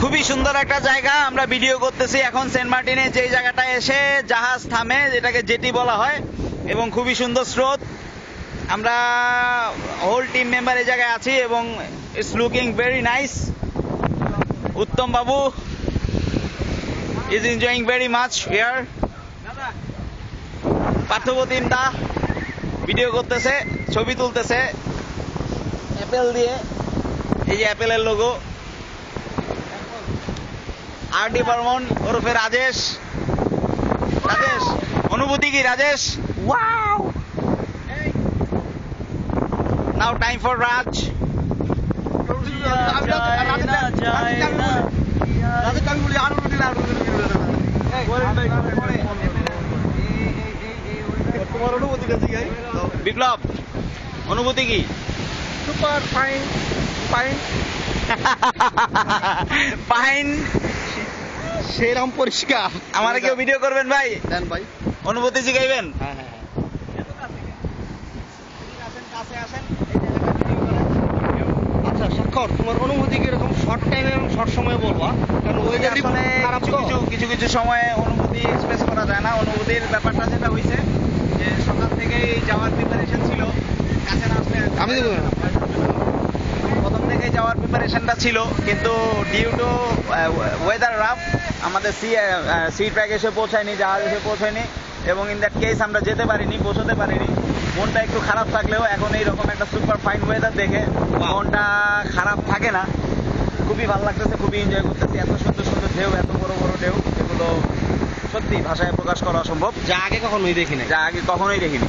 খুবই সুন্দর একটা জায়গা। আমরা ভিডিও করতেছি এখন সেন্ট মার্টিনে, যেই জায়গাটায় এসে জাহাজ থামে, যেটাকে জেটি বলা হয়, এবং খুবই সুন্দর স্রোত। আমরা হোল টিম মেম্বার এই জায়গায় আছি এবং it's looking very nice. Uttam বাবু is enjoying very much here. Parthapratim দা ভিডিও করতেছে, ছবি তুলতেছে অ্যাপেল দিয়ে। এই যে অ্যাপেলের লোগো। আর.ডি. বর্মন ওরফে রাজেশ। রাজেশ, অনুভূতি কি Rajesh? Wow! Now time for Raj. Biplab, অনুভূতি কি? Super fine fine fine. সেরকম পরিষ্কার। আমার কেউ ভিডিও করবেন ভাই? দেন ভাই। অনুভূতি শিখাইবেন? হ্যাঁ হ্যাঁ আচ্ছা স্বাক্ষর, তোমার অনুভূতি কিরকম? শর্ট টাইমে এবং শর্ট সময়ে বলবা, কারণ ওয়েদার খারাপ তো। কিছু সময়ে অনুভূতি এক্সপ্রেস করা যায় না। অনুভূতির ব্যাপারটা যেটা হয়েছে যে সকাল থেকেই যাওয়ার প্রিপারেশন ছিল, কাছে না আসলে আমি দেবো না। প্রথম থেকেই যাওয়ার প্রিপারেশনটা ছিল, কিন্তু ডিউ টু ওয়েদার রাফ আমাদের সি ট্র্যাক এসে পৌঁছায়নি, জাহাজ এসে পৌঁছায়নি, এবং ইন দ্যাট কেস আমরা যেতে পারিনি, পৌঁছতে পারিনি। মনটা একটু খারাপ থাকলেও এখন এইরকম একটা সুপার ফাইন ওয়েদার দেখে মনটা খারাপ থাকে না। খুবই ভালো লাগতেছে, খুবই এনজয় করতেছি। এত সুন্দর সুন্দর ঢেউ, এত বড় বড় ঢেউ, এগুলো সত্যি ভাষায় প্রকাশ করা অসম্ভব, যা আগে কখনোই দেখিনি। যা আগে কখনোই দেখিনি।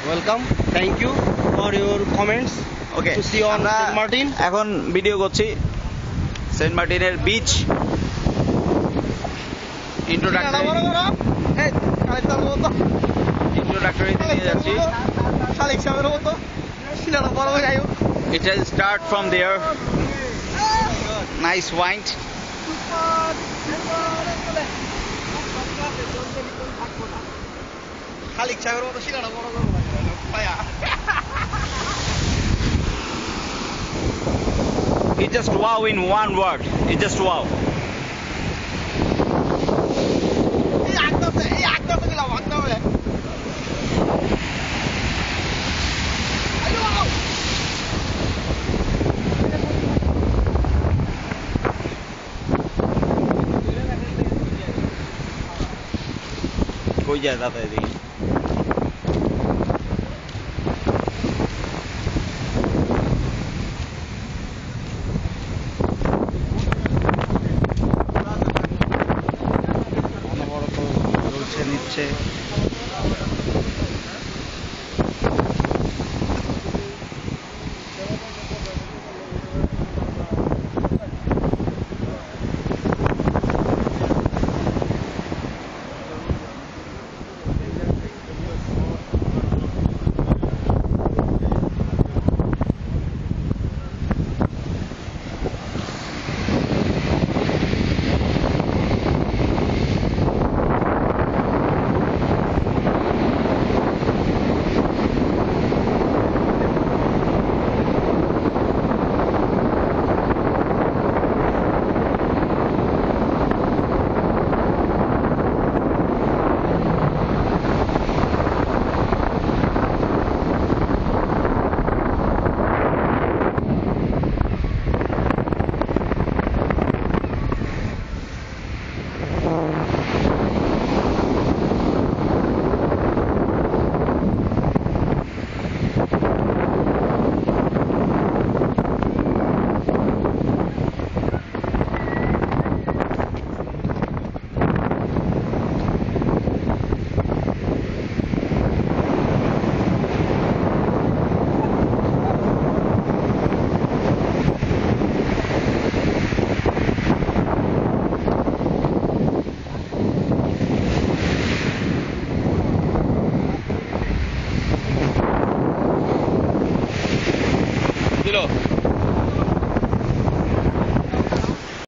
Welcome, thank you for your comments. Okay, to see on Saint Martin. এখন ভিডিও করছি সেন্ট মার্টিনের বিচ। ইন্ট্রোডাক্টরিতে নিয়ে যাচ্ছি। It will start from there. Nice wine. It's just wow in one word. It's just wow. কই যায় দাদা এদিকে?